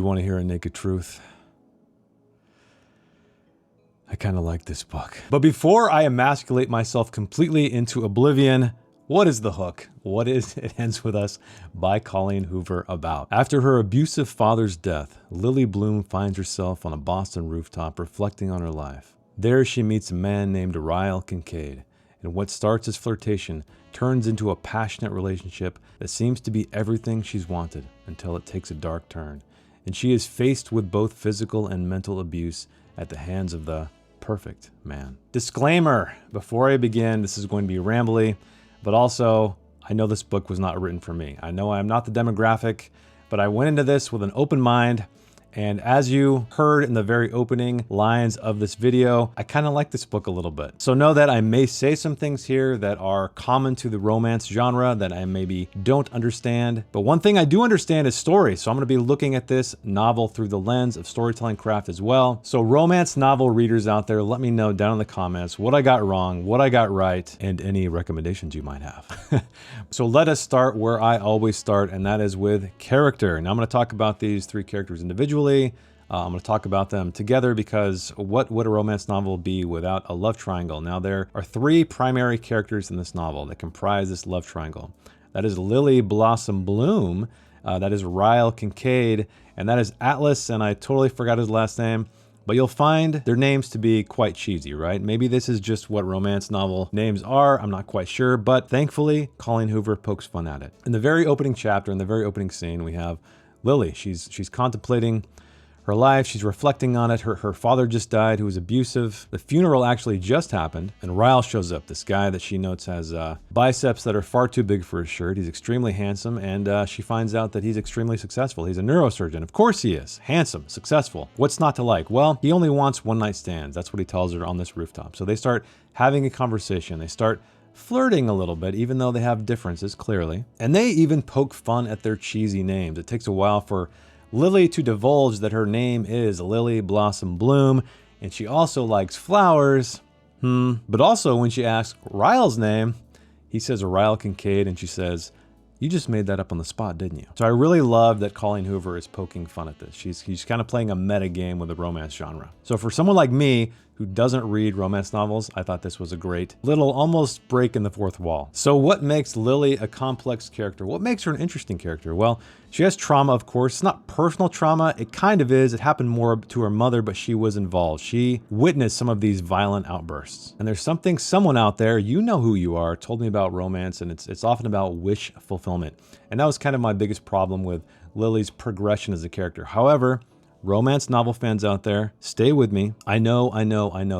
want to hear a naked truth? I kind of like this book. But before I emasculate myself completely into oblivion, what is the hook? What is It Ends With Us by Colleen Hoover about? After her abusive father's death, Lily Bloom finds herself on a Boston rooftop reflecting on her life. There she meets a man named Ryle Kincaid, and what starts as flirtation turns into a passionate relationship that seems to be everything she's wanted until it takes a dark turn, and she is faced with both physical and mental abuse at the hands of the perfect man. Disclaimer, before I begin, this is going to be rambly, but also I know this book was not written for me. I know I'm not the demographic, but I went into this with an open mind. And as you heard in the very opening lines of this video, I kind of like this book a little bit. So know that I may say some things here that are common to the romance genre that I maybe don't understand. But one thing I do understand is story. So I'm going to be looking at this novel through the lens of storytelling craft as well. So romance novel readers out there, let me know down in the comments what I got wrong, what I got right, and any recommendations you might have. So let us start where I always start, and that is with character. Now I'm going to talk about these three characters individually. I'm going to talk about them together because what would a romance novel be without a love triangle? Now, there are three primary characters in this novel that comprise this love triangle. That is Lily Blossom Bloom, that is Ryle Kincaid, and that is Atlas, and I totally forgot his last name, but you'll find their names to be quite cheesy, right? Maybe this is just what romance novel names are, I'm not quite sure, but thankfully, Colleen Hoover pokes fun at it. In the very opening chapter, in the very opening scene, we have Lily. She's contemplating her life. She's reflecting on it. Her father just died, who was abusive. The funeral actually just happened, and Ryle shows up, this guy that she notes has biceps that are far too big for his shirt. He's extremely handsome, and she finds out that he's extremely successful. He's a neurosurgeon. Of course he is. Handsome, successful. What's not to like? Well, he only wants one-night stands. That's what he tells her on this rooftop. So they start having a conversation. They start flirting a little bit, even though they have differences, clearly. And they even poke fun at their cheesy names. It takes a while for Lily to divulge that her name is Lily Blossom Bloom, and she also likes flowers. But also when she asks Ryle's name, he says Ryle Kincaid, and she says, "You just made that up on the spot, didn't you?" So I really love that Colleen Hoover is poking fun at this. She's kind of playing a meta game with the romance genre. So for someone like me who doesn't read romance novels, I thought this was a great little almost break in the fourth wall. So what makes Lily a complex character? What makes her an interesting character? Well, she has trauma, of course. It's not personal trauma. It kind of is. It happened more to her mother, but she was involved. She witnessed some of these violent outbursts. And there's someone out there, you know who you are, told me about romance, and it's often about wish fulfillment. And that was kind of my biggest problem with Lily's progression as a character. However, romance novel fans out there, stay with me. I know,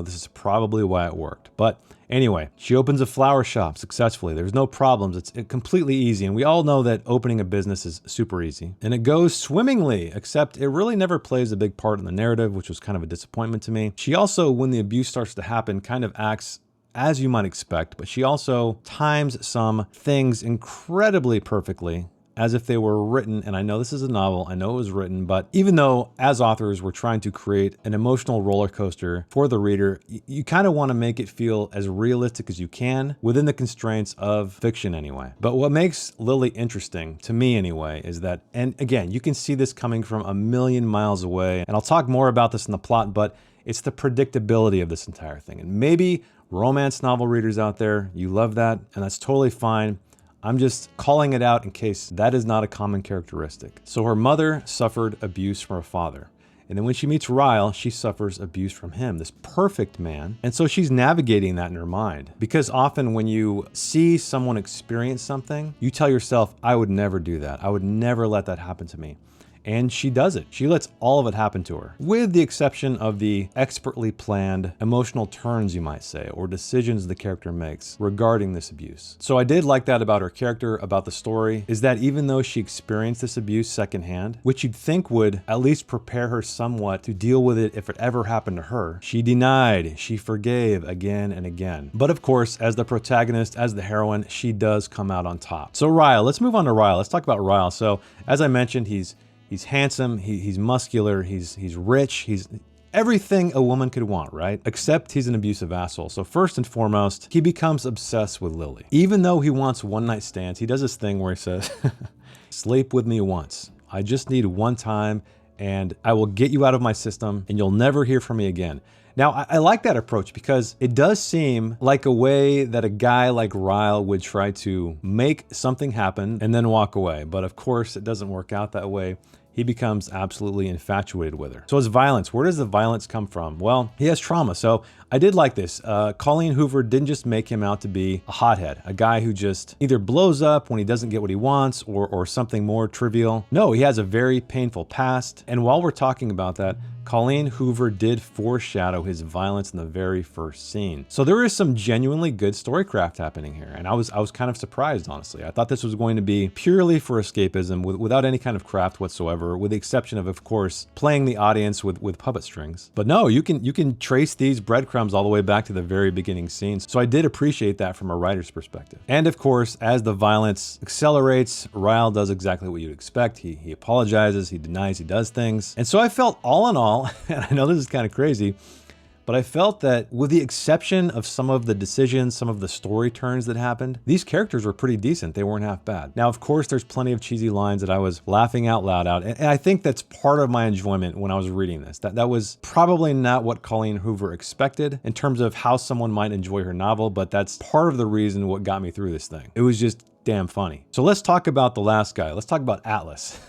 this is probably why it worked. But anyway, she opens a flower shop successfully. There's no problems. It's completely easy. And we all know that opening a business is super easy. And it goes swimmingly, except it really never plays a big part in the narrative, which was kind of a disappointment to me. She also, when the abuse starts to happen, kind of acts as you might expect, but she also times some things incredibly perfectly, as if they were written, and I know this is a novel, I know it was written, but even though as authors we're trying to create an emotional roller coaster for the reader, you kind of want to make it feel as realistic as you can within the constraints of fiction anyway. But what makes Lily interesting, to me anyway, is that, and again, you can see this coming from a million miles away, and I'll talk more about this in the plot, but it's the predictability of this entire thing. And maybe romance novel readers out there, you love that, and that's totally fine. I'm just calling it out in case that is not a common characteristic. So her mother suffered abuse from her father. And then when she meets Ryle, she suffers abuse from him, this perfect man. And so she's navigating that in her mind. Because often when you see someone experience something, you tell yourself, I would never do that. I would never let that happen to me. And she does it. She lets all of it happen to her, with the exception of the expertly planned emotional turns, you might say, or decisions the character makes regarding this abuse. So I did like that about her character, about the story, is that even though she experienced this abuse secondhand, which you'd think would at least prepare her somewhat to deal with it if it ever happened to her, she denied, she forgave again and again. But of course, as the protagonist, as the heroine, she does come out on top. So Ryle, let's move on to Ryle. Let's talk about Ryle. So as I mentioned, he's handsome, he's muscular, he's rich, he's everything a woman could want, right? Except he's an abusive asshole. So first and foremost, he becomes obsessed with Lily. Even though he wants one-night stands, he does this thing where he says, sleep with me once. I just need one time, and I will get you out of my system and you'll never hear from me again. Now, I like that approach because it does seem like a way that a guy like Ryle would try to make something happen and then walk away. But of course, it doesn't work out that way. He becomes absolutely infatuated with her. So his violence, where does the violence come from? Well, he has trauma. So I did like this. Colleen Hoover didn't just make him out to be a hothead, a guy who just either blows up when he doesn't get what he wants or something more trivial. No, he has a very painful past. And while we're talking about that, Colleen Hoover did foreshadow his violence in the very first scene. So there is some genuinely good storycraft happening here. And I was kind of surprised, honestly. I thought this was going to be purely for escapism without any kind of craft whatsoever, with the exception of course, playing the audience with puppet strings. But no, you can trace these breadcrumbs all the way back to the very beginning scenes. So I did appreciate that from a writer's perspective. And of course, as the violence accelerates, Ryle does exactly what you'd expect. He apologizes, he denies he does things. And so I felt all in all, and I know this is kind of crazy, but I felt that with the exception of some of the decisions, some of the story turns that happened, these characters were pretty decent. They weren't half bad. Now, of course, there's plenty of cheesy lines that I was laughing out loud at, and I think that's part of my enjoyment when I was reading this. That was probably not what Colleen Hoover expected in terms of how someone might enjoy her novel, but that's part of the reason what got me through this thing. It was just damn funny. So let's talk about the last guy. Let's talk about Atlas.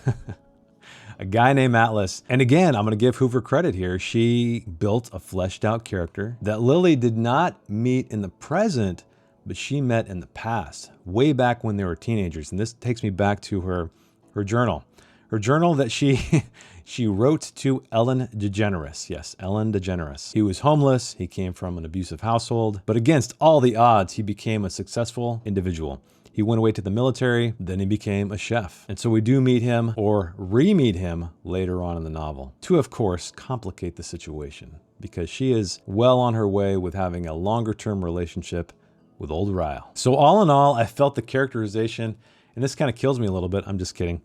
A guy named Atlas. And again, I'm going to give Hoover credit here. She built a fleshed out character that Lily did not meet in the present, but she met in the past, way back when they were teenagers. And this takes me back to her journal. Her journal that she wrote to Ellen DeGeneres. Yes, Ellen DeGeneres. He was homeless. He came from an abusive household, but against all the odds, he became a successful individual. He went away to the military, then he became a chef. And so we do meet him or re-meet him later on in the novel to, of course, complicate the situation because she is well on her way with having a longer term relationship with old Ryle. So all in all, I felt the characterization, and this kind of kills me a little bit, I'm just kidding.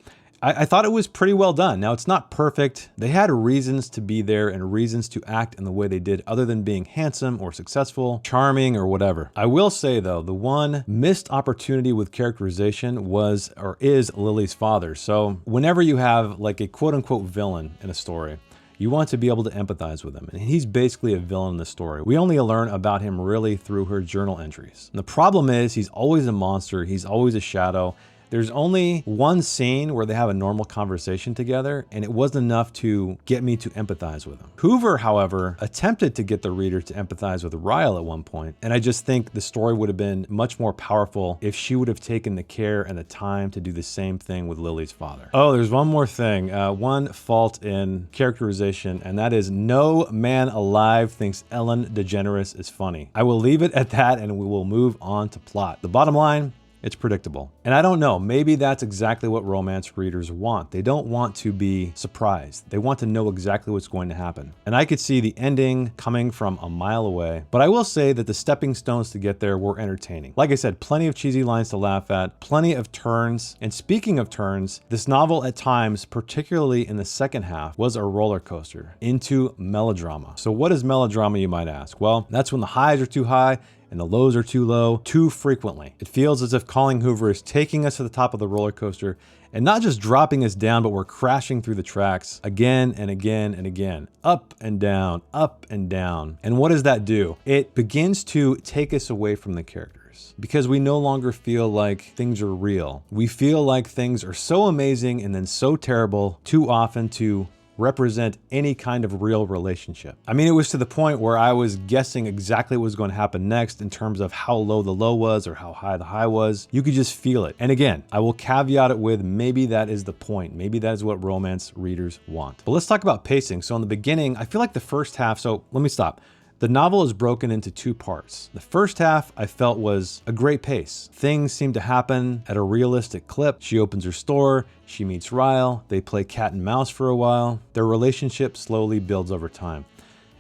I thought it was pretty well done. Now, it's not perfect. They had reasons to be there and reasons to act in the way they did other than being handsome or successful, charming or whatever. I will say though, the one missed opportunity with characterization was or is Lily's father. So whenever you have like a quote unquote villain in a story, you want to be able to empathize with him. And he's basically a villain in the story. We only learn about him really through her journal entries. And the problem is he's always a monster. He's always a shadow. There's only one scene where they have a normal conversation together, and it wasn't enough to get me to empathize with him. Hoover, however, attempted to get the reader to empathize with Ryle at one point, and I just think the story would have been much more powerful if she would have taken the care and the time to do the same thing with Lily's father. Oh, there's one more thing, one fault in characterization, and that is no man alive thinks Ellen DeGeneres is funny. I will leave it at that, and we will move on to plot. The bottom line, it's predictable. And I don't know, maybe that's exactly what romance readers want. They don't want to be surprised. They want to know exactly what's going to happen. And I could see the ending coming from a mile away, but I will say that the stepping stones to get there were entertaining. Like I said, plenty of cheesy lines to laugh at, plenty of turns. And speaking of turns, this novel at times, particularly in the second half, was a roller coaster into melodrama. So what is melodrama, you might ask? Well, that's when the highs are too high and the lows are too low too frequently. It feels as if Colleen Hoover is taking us to the top of the roller coaster and not just dropping us down, but we're crashing through the tracks again and again and again, up and down, up and down. And what does that do? It begins to take us away from the characters because we no longer feel like things are real. We feel like things are so amazing and then so terrible too often to represent any kind of real relationship. I mean, it was to the point where I was guessing exactly what was going to happen next in terms of how low the low was or how high the high was. You could just feel it. And again, I will caveat it with maybe that is the point. Maybe that is what romance readers want. But let's talk about pacing. So in the beginning, I feel like the first half, so let me stop. The novel is broken into two parts. The first half I felt was a great pace. Things seem to happen at a realistic clip. She opens her store, she meets Ryle, they play cat and mouse for a while. Their relationship slowly builds over time.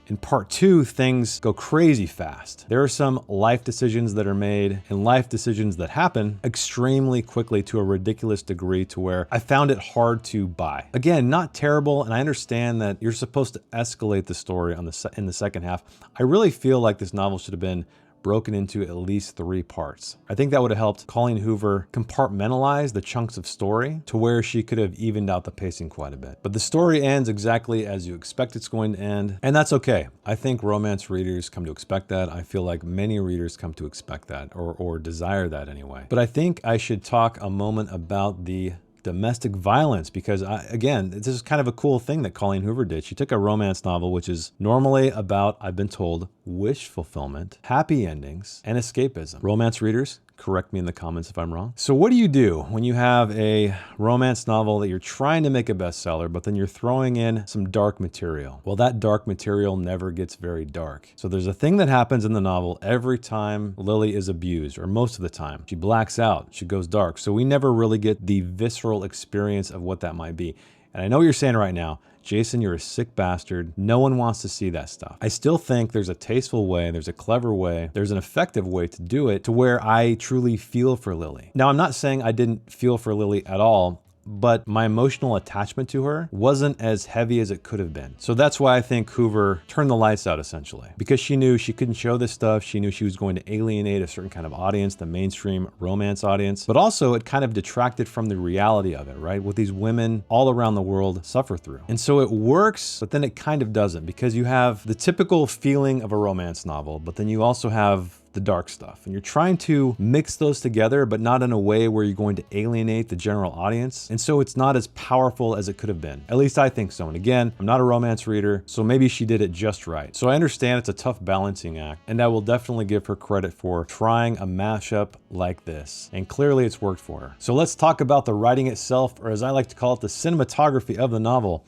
In part two, things go crazy fast. There are some life decisions that are made and life decisions that happen extremely quickly to a ridiculous degree to where I found it hard to buy. Again, not terrible, and I understand that you're supposed to escalate the story in the second half. I really feel like this novel should have been broken into at least 3 parts. I think that would have helped Colleen Hoover compartmentalize the chunks of story to where she could have evened out the pacing quite a bit. But the story ends exactly as you expect it's going to end, and that's okay. I think romance readers come to expect that. I feel like many readers come to expect that, or desire that anyway. But I think I should talk a moment about the domestic violence, because again, this is kind of a cool thing that Colleen Hoover did. She took a romance novel, which is normally about, I've been told, wish fulfillment, happy endings, and escapism. Romance readers, correct me in the comments if I'm wrong. So what do you do when you have a romance novel that you're trying to make a bestseller, but then you're throwing in some dark material? Well, that dark material never gets very dark. So there's a thing that happens in the novel every time Lily is abused, or most of the time. She blacks out, she goes dark. So we never really get the visceral experience of what that might be. And I know what you're saying right now, Jason, you're a sick bastard. No one wants to see that stuff. I still think there's a tasteful way, there's a clever way, there's an effective way to do it to where I truly feel for Lily. Now, I'm not saying I didn't feel for Lily at all, but my emotional attachment to her wasn't as heavy as it could have been. So that's why I think Hoover turned the lights out, essentially, because she knew she couldn't show this stuff. She knew she was going to alienate a certain kind of audience, the mainstream romance audience, but also it kind of detracted from the reality of it, right? What these women all around the world suffer through. And so it works, but then it kind of doesn't, because you have the typical feeling of a romance novel, but then you also have the dark stuff. And you're trying to mix those together, but not in a way where you're going to alienate the general audience. And so it's not as powerful as it could have been. At least I think so. And again, I'm not a romance reader, so maybe she did it just right. So I understand it's a tough balancing act, and I will definitely give her credit for trying a mashup like this. And clearly it's worked for her. So let's talk about the writing itself, or as I like to call it, the cinematography of the novel.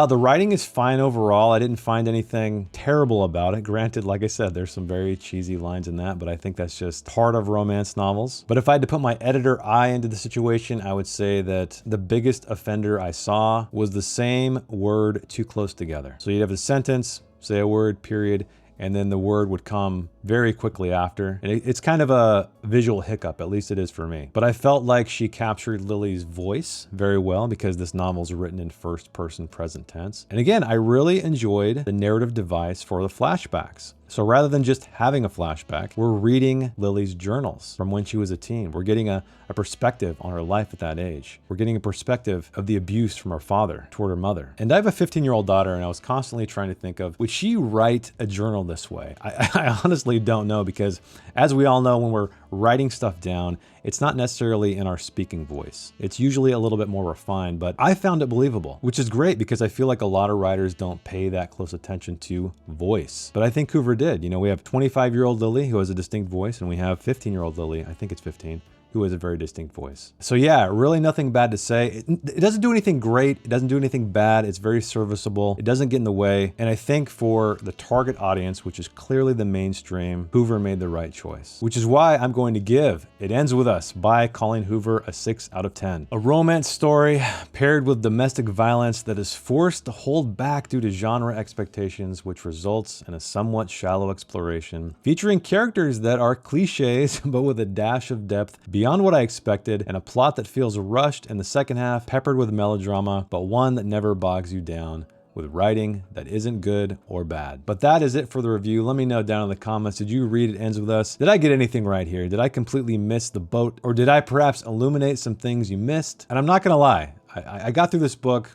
The writing is fine overall. I didn't find anything terrible about it. Granted, like I said, there's some very cheesy lines in that, but I think that's just part of romance novels. But if I had to put my editor eye into the situation, I would say that the biggest offender I saw was the same word too close together. So you'd have a sentence, say a word, period, and then the word would come very quickly after. And it's kind of a visual hiccup, at least it is for me. But I felt like she captured Lily's voice very well, because this novel's written in first person present tense. And again, I really enjoyed the narrative device for the flashbacks. So rather than just having a flashback, we're reading Lily's journals from when she was a teen. We're getting a perspective on her life at that age. We're getting a perspective of the abuse from her father toward her mother. And I have a 15-year-old daughter, and I was constantly trying to think of, would she write a journal this way? I honestly don't know, because as we all know, when we're writing stuff down, it's not necessarily in our speaking voice. It's usually a little bit more refined, but I found it believable, which is great, because I feel like a lot of writers don't pay that close attention to voice. But I think Hoover did. You know, we have 25-year-old Lily, who has a distinct voice, and we have 15-year-old Lily, I think it's 15, who has a very distinct voice. So yeah, really nothing bad to say. It doesn't do anything great. It doesn't do anything bad. It's very serviceable. It doesn't get in the way. And I think for the target audience, which is clearly the mainstream, Hoover made the right choice, which is why I'm going to give It Ends With Us by Colleen Hoover a 6 out of 10. A romance story paired with domestic violence that is forced to hold back due to genre expectations, which results in a somewhat shallow exploration, featuring characters that are cliches, but with a dash of depth beyond what I expected, and a plot that feels rushed in the second half, peppered with melodrama, but one that never bogs you down with writing that isn't good or bad. But that is it for the review. Let me know down in the comments, did you read It Ends With Us? Did I get anything right here? Did I completely miss the boat? Or did I perhaps illuminate some things you missed? And I'm not gonna lie, I got through this book,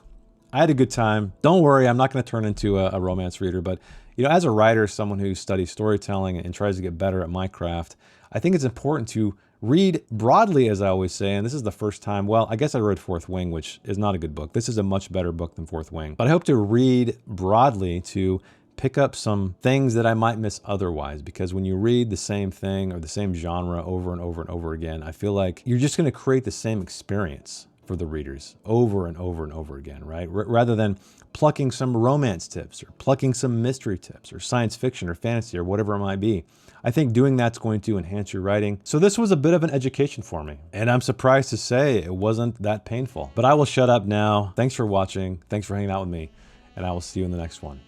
I had a good time. Don't worry, I'm not gonna turn into a romance reader, but you know, as a writer, someone who studies storytelling and tries to get better at my craft, I think it's important to read broadly, as I always say, and this is the first time, well, I guess I read Fourth Wing, which is not a good book. This is a much better book than Fourth Wing. But I hope to read broadly to pick up some things that I might miss otherwise, because when you read the same thing or the same genre over and over and over again, I feel like you're just gonna create the same experience for the readers over and over and over again, right? Rather than plucking some romance tips or plucking some mystery tips or science fiction or fantasy or whatever it might be. I think doing that's going to enhance your writing. So this was a bit of an education for me, and I'm surprised to say it wasn't that painful. But I will shut up now. Thanks for watching. Thanks for hanging out with me, and I will see you in the next one.